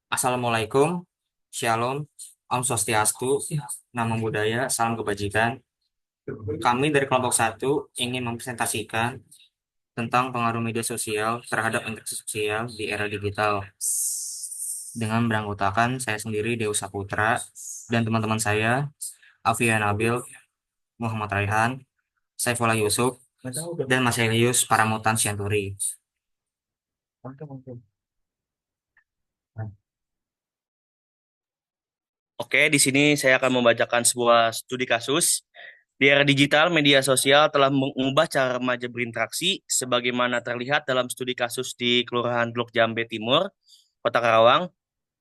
Assalamualaikum, Shalom, Om Swastiastu, Namo Buddhaya, Salam Kebajikan. Kami dari kelompok satu ingin mempresentasikan tentang pengaruh media sosial terhadap interaksi sosial di era digital. Dengan beranggotakan saya sendiri, Deus Saputra, dan teman-teman saya, Afia Nabil, Muhammad Raihan, Saifullah Yusuf, dan Mas Elius Paramutan Sianturi. Oke, di sini saya akan membacakan sebuah studi kasus. Di era digital, media sosial telah mengubah cara remaja berinteraksi, sebagaimana terlihat dalam studi kasus di Kelurahan Blok Jambe Timur, Kota Karawang.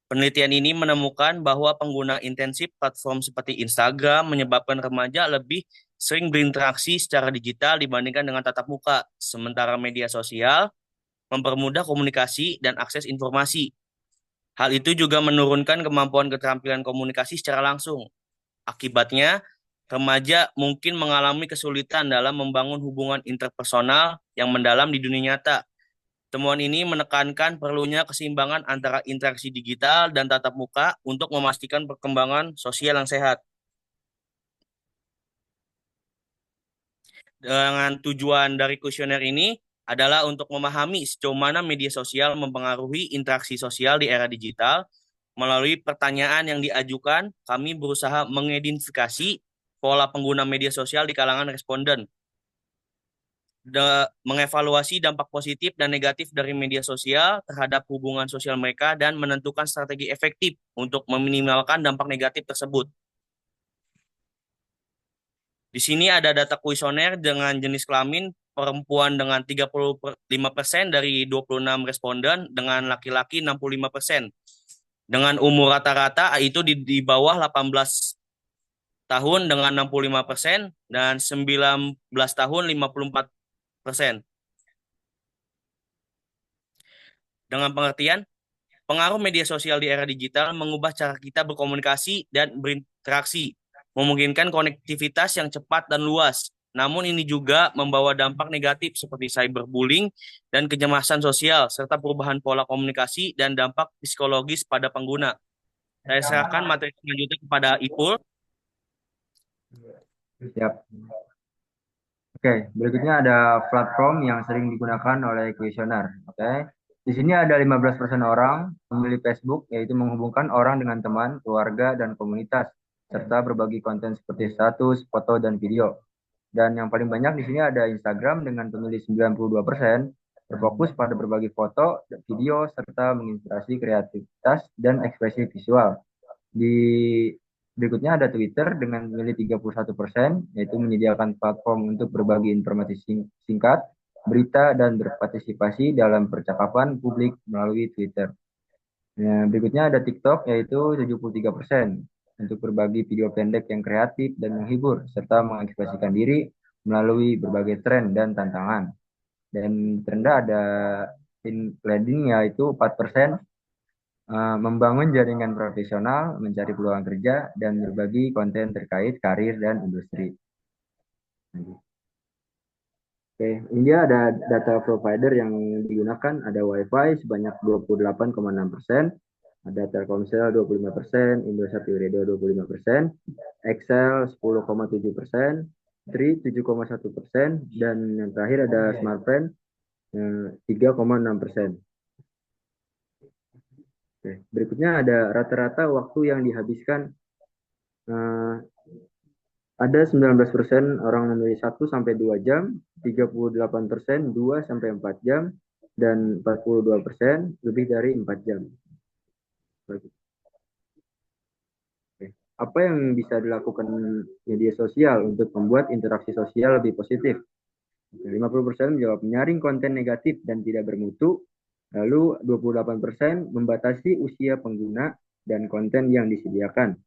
Penelitian ini menemukan bahwa pengguna intensif platform seperti Instagram menyebabkan remaja lebih sering berinteraksi secara digital dibandingkan dengan tatap muka, sementara media sosial mempermudah komunikasi dan akses informasi. Hal itu juga menurunkan kemampuan keterampilan komunikasi secara langsung. Akibatnya, remaja mungkin mengalami kesulitan dalam membangun hubungan interpersonal yang mendalam di dunia nyata. Temuan ini menekankan perlunya keseimbangan antara interaksi digital dan tatap muka untuk memastikan perkembangan sosial yang sehat. Dengan tujuan dari kuesioner ini adalah untuk memahami sejauh mana media sosial mempengaruhi interaksi sosial di era digital. Melalui pertanyaan yang diajukan, kami berusaha mengidentifikasi pola pengguna media sosial di kalangan responden, mengevaluasi dampak positif dan negatif dari media sosial terhadap hubungan sosial mereka, dan menentukan strategi efektif untuk meminimalkan dampak negatif tersebut. Di sini ada data kuesioner dengan jenis kelamin perempuan dengan 35% dari 26 responden, dengan laki-laki 65%. Dengan umur rata-rata itu di bawah 18 tahun dengan 65% dan 19 tahun 54%. Dengan pengertian, pengaruh media sosial di era digital mengubah cara kita berkomunikasi dan berinteraksi, memungkinkan konektivitas yang cepat dan luas. Namun ini juga membawa dampak negatif seperti cyberbullying dan kecemasan sosial, serta perubahan pola komunikasi dan dampak psikologis pada pengguna. Saya serahkan materi selanjutnya kepada Ipul. Siap. Oke, berikutnya ada platform yang sering digunakan oleh kuesioner. Oke. Di sini ada 15% orang memilih Facebook, yaitu menghubungkan orang dengan teman, keluarga, dan komunitas, serta berbagi konten seperti status, foto, dan video. Dan yang paling banyak di sini ada Instagram dengan pemilih 92%, berfokus pada berbagi foto, video, serta menginspirasi kreativitas dan ekspresi visual. Di berikutnya ada Twitter dengan nilai 31%, yaitu menyediakan platform untuk berbagi informasi singkat, berita, dan berpartisipasi dalam percakapan publik melalui Twitter. Nah, berikutnya ada TikTok, yaitu 73%, untuk berbagi video pendek yang kreatif dan menghibur, serta mengekspresikan diri melalui berbagai tren dan tantangan. Dan terendah ada LinkedIn, yaitu 4%, membangun jaringan profesional, mencari peluang kerja, dan berbagi konten terkait karir dan industri. Oke, ini ada data provider yang digunakan, ada WiFi sebanyak 28,6%, ada Telkomsel 25%, Indosat Irido 25%, Excel 10,7%, Tri 7,1%, dan yang terakhir ada Smartfren 3,6%. Oke, berikutnya ada rata-rata waktu yang dihabiskan. eh, Ada 19% orang memilih 1 sampai 2 jam, 38% 2 sampai 4 jam, dan 42% lebih dari 4 jam. Apa yang bisa dilakukan media sosial untuk membuat interaksi sosial lebih positif? 50% menjawab menyaring konten negatif dan tidak bermutu. Lalu 28% membatasi usia pengguna dan konten yang disediakan.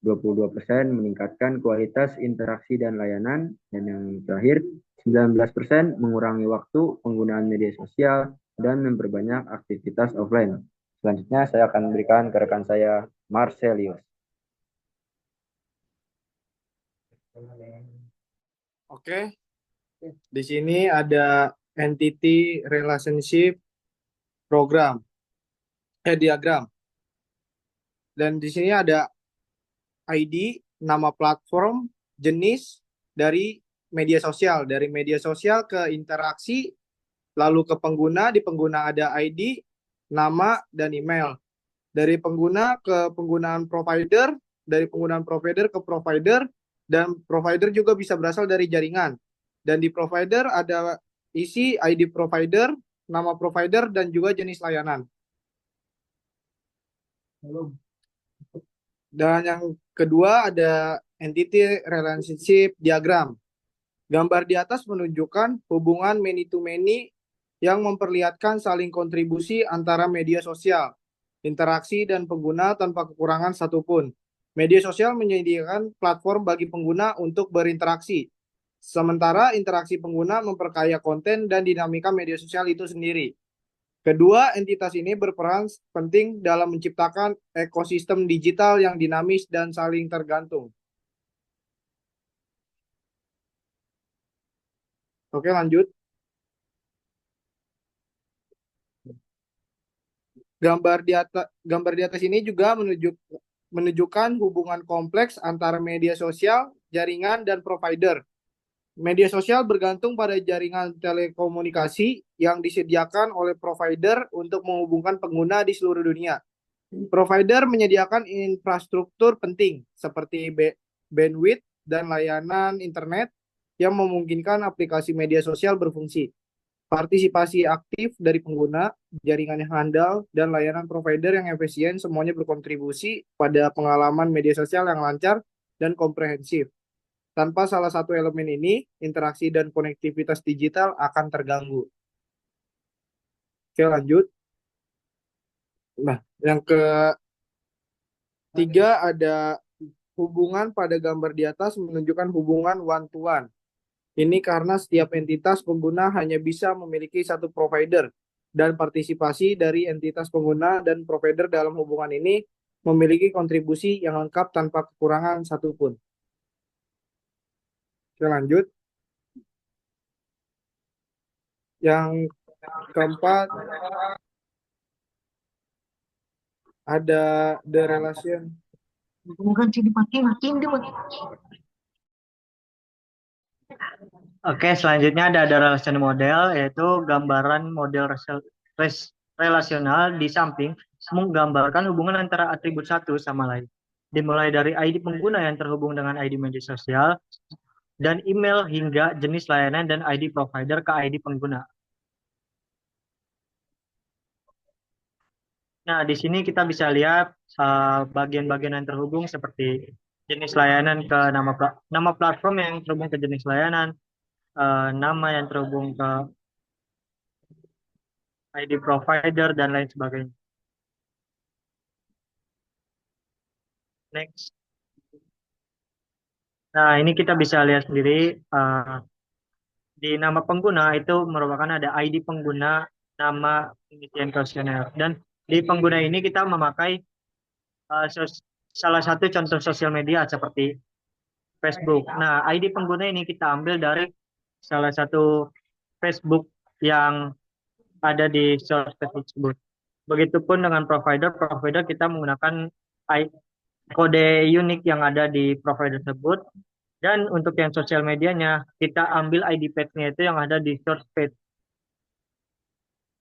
22% meningkatkan kualitas interaksi dan layanan, dan yang terakhir 19% mengurangi waktu penggunaan media sosial dan memperbanyak aktivitas offline. Selanjutnya saya akan berikan ke rekan saya Marcelius. Oke, di sini ada entity relationship, program, diagram. Dan di sini ada ID, nama platform, jenis dari media sosial. Dari media sosial ke interaksi, lalu ke pengguna, di pengguna ada ID, nama, dan email. Dari pengguna ke penggunaan provider, dari penggunaan provider ke provider, dan provider juga bisa berasal dari jaringan. Dan di provider ada isi ID provider, nama provider, dan juga jenis layanan. Dan yang kedua ada entity relationship diagram. Gambar di atas menunjukkan hubungan many to many yang memperlihatkan saling kontribusi antara media sosial, interaksi, dan pengguna tanpa kekurangan satupun. Media sosial menyediakan platform bagi pengguna untuk berinteraksi, sementara interaksi pengguna memperkaya konten dan dinamika media sosial itu sendiri. Kedua entitas ini berperan penting dalam menciptakan ekosistem digital yang dinamis dan saling tergantung. Oke, lanjut. Gambar di atas ini juga menunjukkan hubungan kompleks antara media sosial, jaringan, dan provider. Media sosial bergantung pada jaringan telekomunikasi yang disediakan oleh provider untuk menghubungkan pengguna di seluruh dunia. Provider menyediakan infrastruktur penting seperti bandwidth dan layanan internet yang memungkinkan aplikasi media sosial berfungsi. Partisipasi aktif dari pengguna, jaringan yang handal, dan layanan provider yang efisien semuanya berkontribusi pada pengalaman media sosial yang lancar dan komprehensif. Tanpa salah satu elemen ini, interaksi dan konektivitas digital akan terganggu. Oke, lanjut. Nah, yang ketiga ada hubungan pada gambar di atas menunjukkan hubungan one to one. Ini karena setiap entitas pengguna hanya bisa memiliki satu provider dan partisipasi dari entitas pengguna dan provider dalam hubungan ini memiliki kontribusi yang lengkap tanpa kekurangan satupun. Oke, lanjut. Yang keempat ada the relation. Bukan sih dimatiin dia. Oke, selanjutnya ada relation model, yaitu gambaran model relasional di samping menggambarkan hubungan antara atribut satu sama lain. Dimulai dari ID pengguna yang terhubung dengan ID media sosial, dan email hingga jenis layanan dan ID provider ke ID pengguna. Nah, di sini kita bisa lihat bagian-bagian yang terhubung seperti jenis layanan ke nama platform yang terhubung ke jenis layanan, nama yang terhubung ke ID provider, dan lain sebagainya. Next. Nah, ini kita bisa lihat sendiri di nama pengguna itu merupakan ada ID pengguna, nama, pengisian kuesioner. Dan di pengguna ini kita memakai salah satu contoh sosial media seperti Facebook. Nah, ID pengguna ini kita ambil dari salah satu Facebook yang ada di source Facebook tersebut. Begitupun dengan provider kita menggunakan kode unik yang ada di provider tersebut. Dan untuk yang sosial medianya, kita ambil ID page-nya itu yang ada di source page.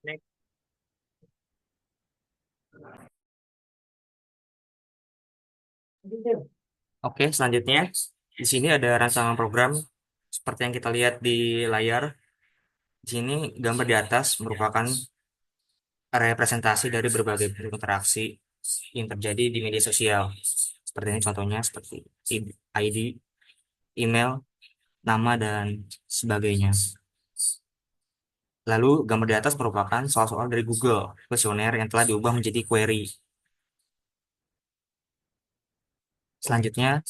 Next. Oke, selanjutnya di sini ada rancangan program seperti yang kita lihat di layar. Di sini gambar di atas merupakan representasi dari berbagai bentuk interaksi yang terjadi di media sosial. Seperti ini contohnya seperti ID, email, nama, dan sebagainya. Lalu gambar di atas merupakan soal-soal dari Google kuesioner yang telah diubah menjadi query. Selanjutnya,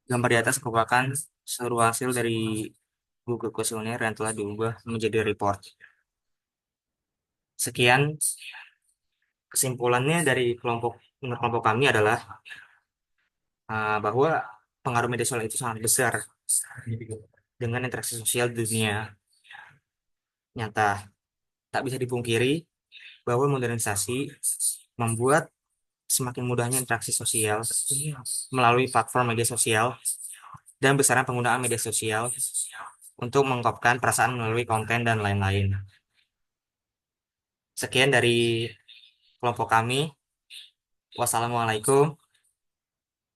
gambar di atas merupakan seluruh hasil dari Google kuesioner yang telah diubah menjadi report. Sekian kesimpulannya dari menurut kelompok kami adalah bahwa pengaruh media sosial itu sangat besar dengan interaksi sosial di dunia nyata. Tak bisa dipungkiri, bahwa modernisasi membuat semakin mudahnya interaksi sosial melalui platform media sosial dan besaran penggunaan media sosial untuk mengungkapkan perasaan melalui konten dan lain-lain. Sekian dari kelompok kami. Wassalamualaikum